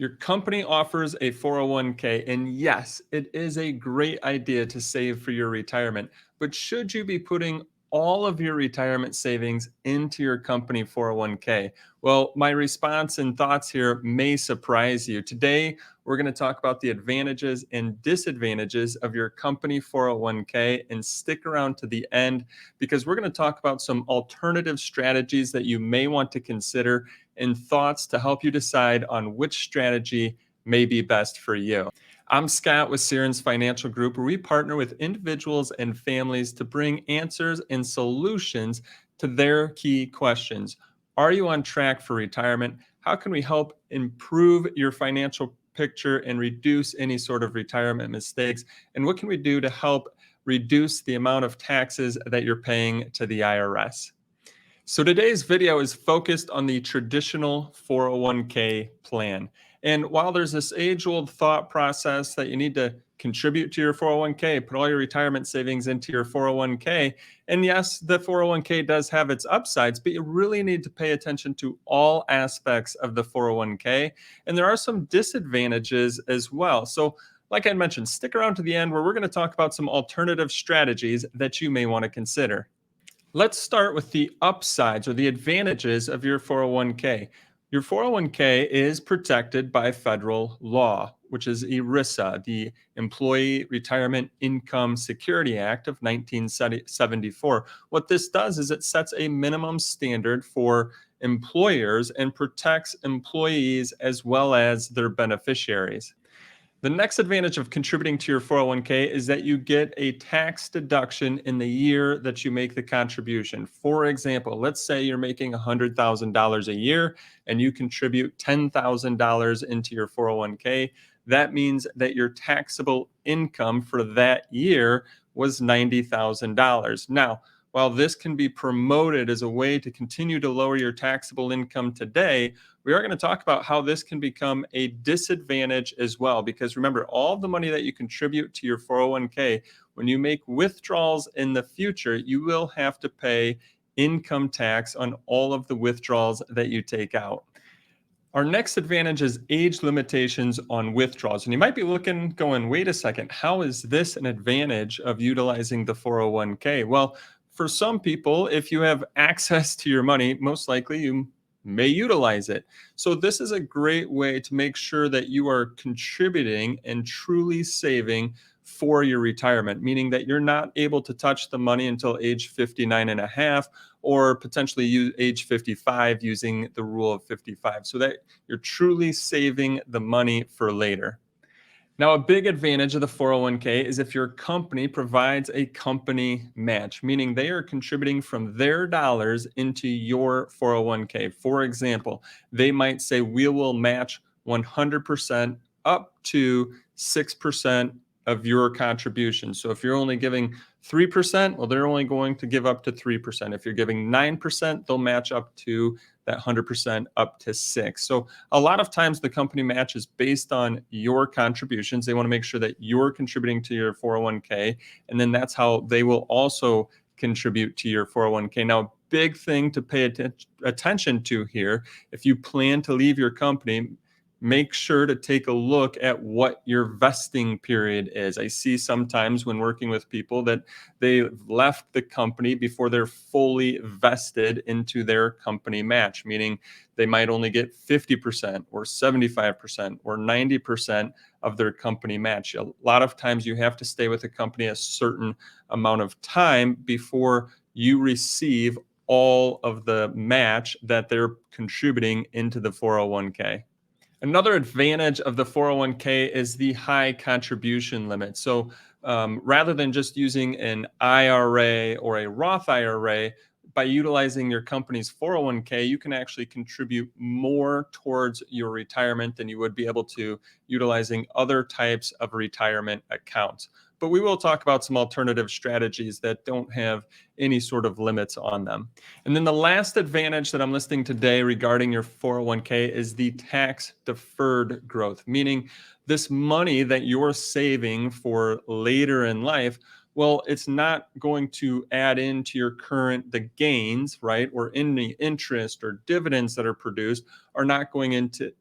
Your company offers a 401k, and yes, it is a great idea to save for your retirement. But should you be putting all of your retirement savings into your company 401k? Well, my response and thoughts here may surprise you. Today, we're going to talk about the advantages and disadvantages of your company 401k, and stick around to the end because we're going to talk about some alternative strategies that you may want to consider and thoughts to help you decide on which strategy may be best for you. I'm Scott with Sierens Financial Group, where we partner with individuals and families to bring answers and solutions to their key questions. Are you on track for retirement? How can we help improve your financial picture and reduce any sort of retirement mistakes? And what can we do to help reduce the amount of taxes that you're paying to the IRS? So today's video is focused on the traditional 401k plan. And while there's this age-old thought process that you need to contribute to your 401k, put all your retirement savings into your 401k, and yes, the 401k does have its upsides, but you really need to pay attention to all aspects of the 401k. And there are some disadvantages as well. So like I mentioned, stick around to the end where we're going to talk about some alternative strategies that you may want to consider. Let's start with the upsides or the advantages of your 401k. Your 401k is protected by federal law, which is ERISA, the Employee Retirement Income Security Act of 1974. What this does is it sets a minimum standard for employers and protects employees as well as their beneficiaries. The next advantage of contributing to your 401k is that you get a tax deduction in the year that you make the contribution. For example, let's say you're making $100,000 a year and you contribute $10,000 into your 401k. That means that your taxable income for that year was $90,000. Now, while this can be promoted as a way to continue to lower your taxable income today, we are going to talk about how this can become a disadvantage as well. Because remember, all the money that you contribute to your 401k, when you make withdrawals in the future, you will have to pay income tax on all of the withdrawals that you take out. Our next advantage is age limitations on withdrawals. And you might be looking, going, wait a second, how is this an advantage of utilizing the 401k? Well, for some people, if you have access to your money, most likely you may utilize it. So this is a great way to make sure that you are contributing and truly saving for your retirement, meaning that you're not able to touch the money until age 59 and a half, or potentially age 55 using the rule of 55, so that you're truly saving the money for later. Now, a big advantage of the 401k is if your company provides a company match, meaning they are contributing from their dollars into your 401k. For example, they might say, we will match 100% up to 6% of your contribution. So if you're only giving 3%, well, they're only going to give up to 3%. If you're giving 9%, they'll match up to that 100% up to 6%. So a lot of times the company match is based on your contributions. They want to make sure that you're contributing to your 401k, and then that's how they will also contribute to your 401k. Now, big thing to pay attention to here, if you plan to leave your company, make sure to take a look at what your vesting period is. I see sometimes when working with people that they left the company before they're fully vested into their company match, meaning they might only get 50% or 75% or 90% of their company match. A lot of times you have to stay with the company a certain amount of time before you receive all of the match that they're contributing into the 401k. Another advantage of the 401k is the high contribution limit. So rather than just using an IRA or a Roth IRA, by utilizing your company's 401k, you can actually contribute more towards your retirement than you would be able to utilizing other types of retirement accounts. But we will talk about some alternative strategies that don't have any sort of limits on them. And then the last advantage that I'm listing today regarding your 401k is the tax-deferred growth, meaning this money that you're saving for later in life well, it's not going to add into your the gains, right? Or any interest or dividends that are produced are not going to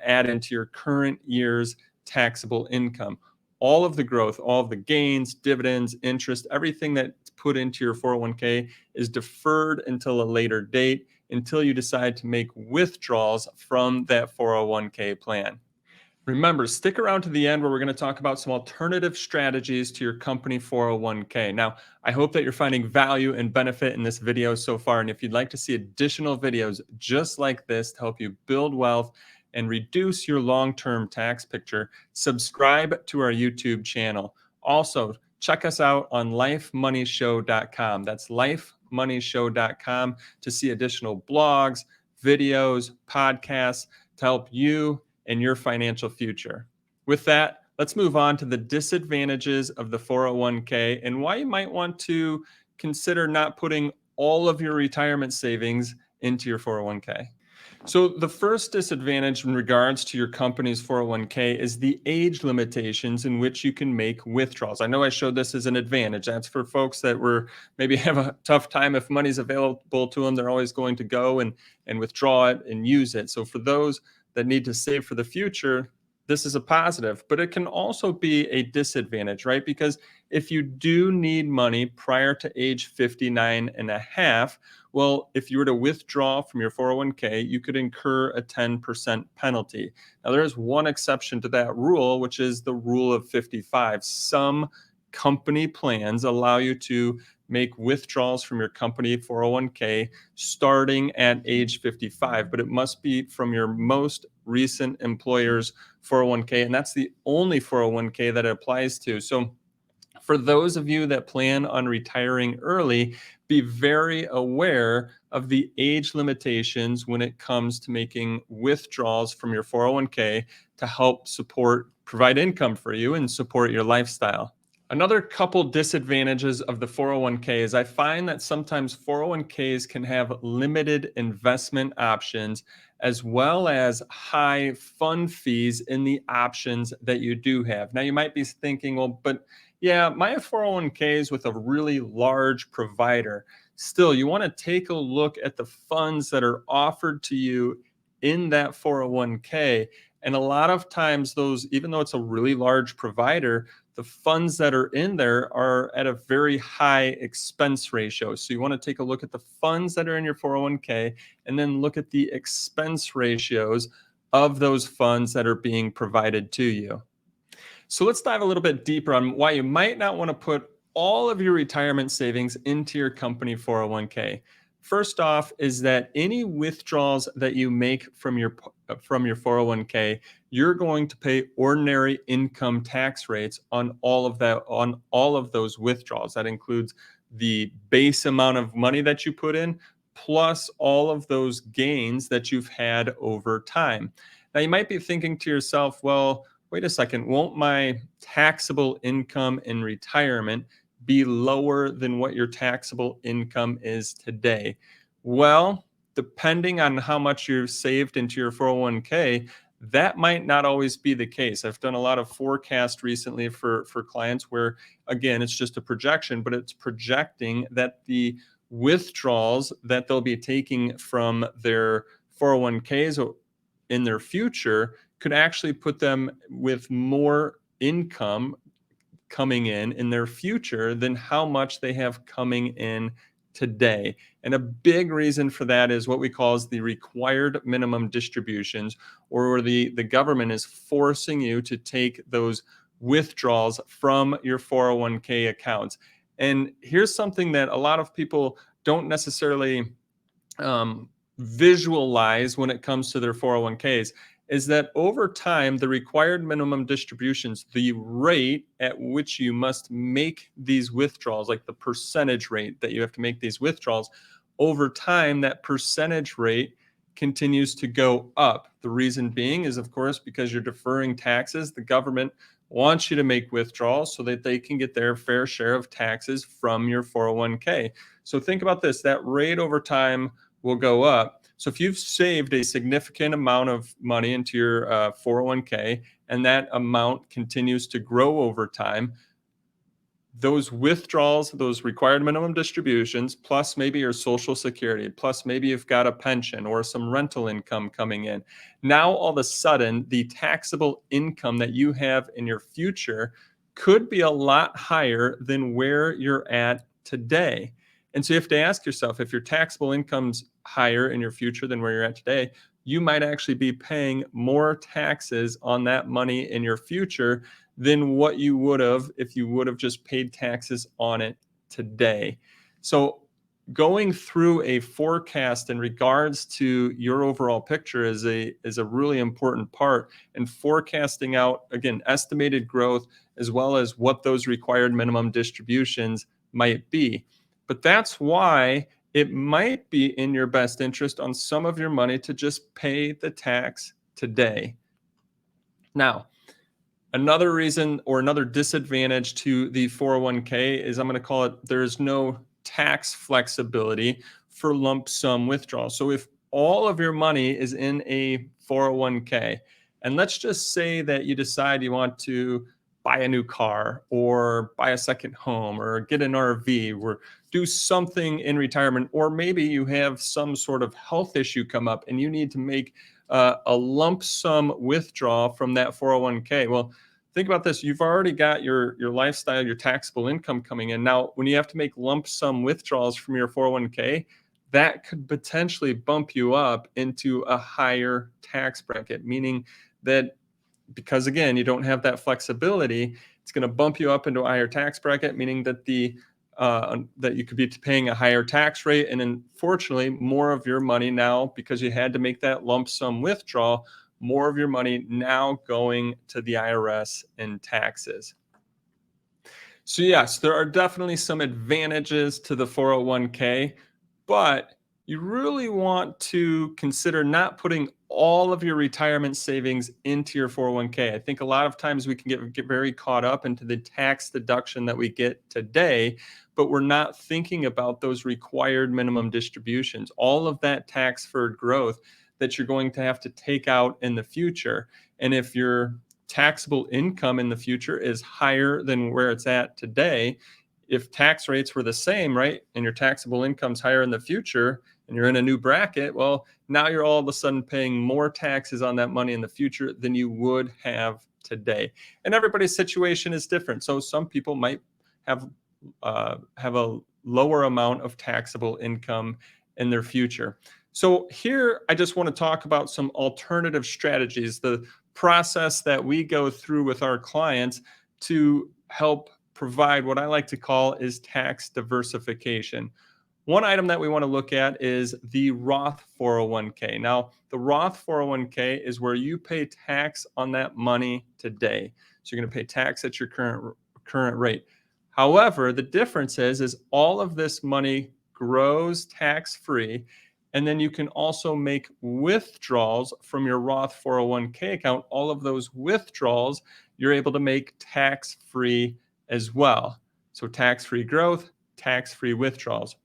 add into your current year's taxable income. All of the growth, all of the gains, dividends, interest, everything that's put into your 401k is deferred until a later date, until you decide to make withdrawals from that 401k plan. Remember, stick around to the end where we're going to talk about some alternative strategies to your company 401k. Now, I hope that you're finding value and benefit in this video so far. And if you'd like to see additional videos just like this to help you build wealth and reduce your long-term tax picture, subscribe to our YouTube channel. Also, check us out on lifemoneyshow.com. That's lifemoneyshow.com to see additional blogs, videos, podcasts to help you and your financial future. With that, let's move on to the disadvantages of the 401k and why you might want to consider not putting all of your retirement savings into your 401k. So the first disadvantage in regards to your company's 401k is the age limitations in which you can make withdrawals. I know I showed this as an advantage. That's for folks that were maybe have a tough time. If money's available to them, they're always going to go and withdraw it and use it. So for those that need to save for the future, this is a positive, but it can also be a disadvantage, right? Because if you do need money prior to age 59 and a half, well, if you were to withdraw from your 401k, you could incur a 10% penalty. Now, there is one exception to that rule, which is the rule of 55. Some company plans allow you to make withdrawals from your company 401k starting at age 55, but it must be from your most recent employer's 401k, and that's the only 401k that it applies to. So for those of you that plan on retiring early, be very aware of the age limitations when it comes to making withdrawals from your 401k to help provide income for you and support your lifestyle. Another couple disadvantages of the 401k is I find that sometimes 401ks can have limited investment options as well as high fund fees in the options that you do have. Now, you might be thinking, well, but yeah, my 401k is with a really large provider. Still, you want to take a look at the funds that are offered to you in that 401k. And a lot of times those, even though it's a really large provider, the funds that are in there are at a very high expense ratio. So you want to take a look at the funds that are in your 401k and then look at the expense ratios of those funds that are being provided to you. So let's dive a little bit deeper on why you might not want to put all of your retirement savings into your company 401k. First off is that any withdrawals that you make from your 401k, you're going to pay ordinary income tax rates on all of those withdrawals. That includes the base amount of money that you put in plus all of those gains that you've had over time. Now you might be thinking to yourself, well, wait a second, won't my taxable income in retirement be lower than what your taxable income is today? Well, depending on how much you've saved into your 401k, that might not always be the case. I've done a lot of forecast recently for clients where, again, it's just a projection, but it's projecting that the withdrawals that they'll be taking from their 401ks in their future could actually put them with more income coming in their future than how much they have coming in today. And a big reason for that is what we call the required minimum distributions, or where the government is forcing you to take those withdrawals from your 401k accounts. And here's something that a lot of people don't necessarily visualize when it comes to their 401ks is that over time, the required minimum distributions, the rate at which you must make these withdrawals, like the percentage rate that you have to make these withdrawals, over time, that percentage rate continues to go up. The reason being is, of course, because you're deferring taxes. The government wants you to make withdrawals so that they can get their fair share of taxes from your 401k. So think about this, that rate over time will go up. So if you've saved a significant amount of money into your 401k and that amount continues to grow over time, those withdrawals, those required minimum distributions, plus maybe your Social Security, plus maybe you've got a pension or some rental income coming in. Now, all of a sudden, the taxable income that you have in your future could be a lot higher than where you're at today. And so you have to ask yourself, if your taxable income's higher in your future than where you're at today, you might actually be paying more taxes on that money in your future than what you would have if you would have just paid taxes on it today. So going through a forecast in regards to your overall picture is a really important part, and forecasting out, again, estimated growth as well as what those required minimum distributions might be. But that's why it might be in your best interest on some of your money to just pay the tax today. Now, another reason or another disadvantage to the 401k is, I'm going to call it, there's no tax flexibility for lump sum withdrawals. So if all of your money is in a 401k, and let's just say that you decide you want to buy a new car or buy a second home or get an RV or do something in retirement, or maybe you have some sort of health issue come up and you need to make a lump sum withdrawal from that 401k. Well, think about this. You've already got your lifestyle, your taxable income coming in. Now, when you have to make lump sum withdrawals from your 401k, that could potentially bump you up into a higher tax bracket, meaning that, because again, you don't have that flexibility, it's going to bump you up into a higher tax bracket, meaning that that you could be paying a higher tax rate. And unfortunately, more of your money now, because you had to make that lump sum withdrawal, more of your money now going to the IRS in taxes. So yes, there are definitely some advantages to the 401k, but you really want to consider not putting all of your retirement savings into your 401k. I think a lot of times we can get very caught up into the tax deduction that we get today, but we're not thinking about those required minimum distributions, all of that tax-deferred growth that you're going to have to take out in the future. And if your taxable income in the future is higher than where it's at today, if tax rates were the same, right, and your taxable income's higher in the future and you're in a new bracket, well, now you're all of a sudden paying more taxes on that money in the future than you would have today. And everybody's situation is different. So some people might have a lower amount of taxable income in their future. So here, I just want to talk about some alternative strategies, the process that we go through with our clients to help provide what I like to call is tax diversification. One item that we want to look at is the Roth 401k. Now, the Roth 401k is where you pay tax on that money today. So you're going to pay tax at your current rate. However, the difference is all of this money grows tax-free, and then you can also make withdrawals from your Roth 401k account. All of those withdrawals you're able to make tax-free as well. So tax-free growth, tax-free withdrawals.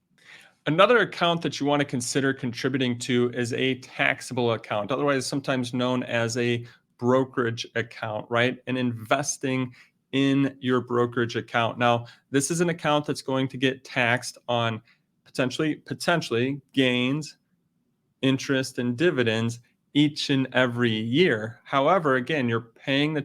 Another account that you want to consider contributing to is a taxable account, otherwise sometimes known as a brokerage account, right? And investing in your brokerage account. Now, this is an account that's going to get taxed on potentially gains, interest, and dividends each and every year. However, again, you're paying the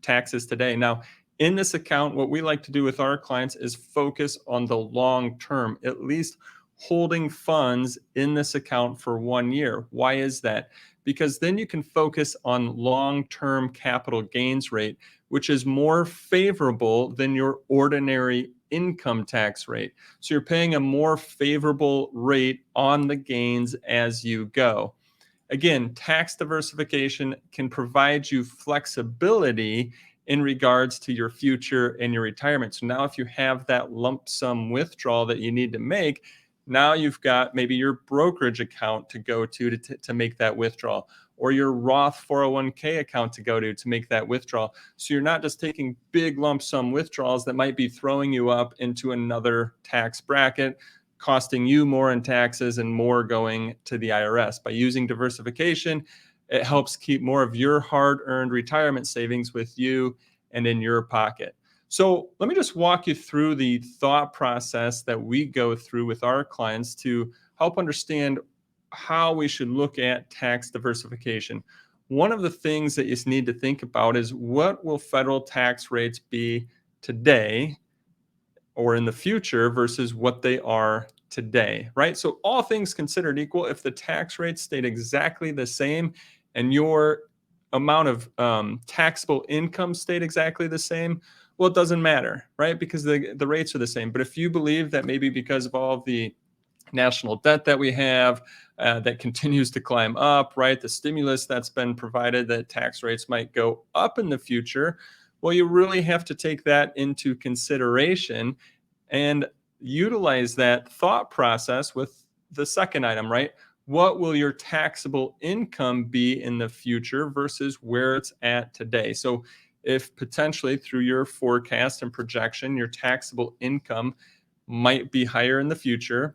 taxes today. Now, in this account, what we like to do with our clients is focus on the long term, at least holding funds in this account for 1 year. Why is that? Because then you can focus on long-term capital gains rate, which is more favorable than your ordinary income tax rate. So you're paying a more favorable rate on the gains as you go. Again, tax diversification can provide you flexibility in regards to your future and your retirement. So now if you have that lump sum withdrawal that you need to make, now you've got maybe your brokerage account to go to make that withdrawal, or your Roth 401k account to go to make that withdrawal. So you're not just taking big lump sum withdrawals that might be throwing you up into another tax bracket, costing you more in taxes and more going to the IRS. By using diversification, it helps keep more of your hard-earned retirement savings with you and in your pocket. So let me just walk you through the thought process that we go through with our clients to help understand how we should look at tax diversification. One of the things that you need to think about is, what will federal tax rates be today or in the future versus what they are today, right? So all things considered equal, if the tax rate stayed exactly the same and your amount of taxable income stayed exactly the same, well, it doesn't matter, right? Because the rates are the same. But if you believe that maybe because of all of the national debt that we have that continues to climb up, right? The stimulus that's been provided, that tax rates might go up in the future. Well, you really have to take that into consideration and utilize that thought process with the second item, right? What will your taxable income be in the future versus where it's at today? So, if potentially through your forecast and projection, your taxable income might be higher in the future,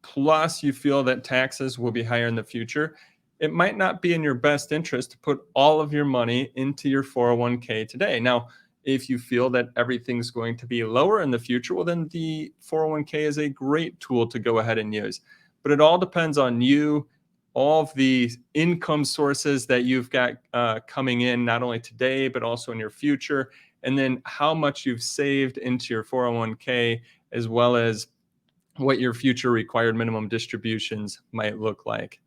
plus you feel that taxes will be higher in the future, it might not be in your best interest to put all of your money into your 401k today. Now, if you feel that everything's going to be lower in the future, well, then the 401k is a great tool to go ahead and use. But it all depends on you, all of the income sources that you've got coming in, not only today, but also in your future, and then how much you've saved into your 401k, as well as what your future required minimum distributions might look like.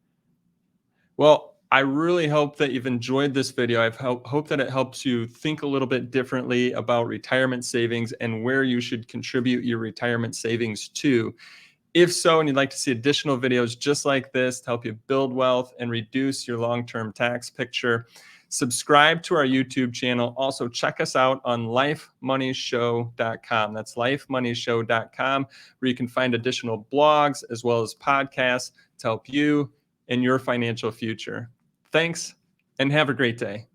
Well, I really hope that you've enjoyed this video. I hope that it helps you think a little bit differently about retirement savings and where you should contribute your retirement savings to. If so, and you'd like to see additional videos just like this to help you build wealth and reduce your long-term tax picture, subscribe to our YouTube channel. Also, check us out on lifemoneyshow.com. That's lifemoneyshow.com, where you can find additional blogs as well as podcasts to help you in your financial future. Thanks, and have a great day.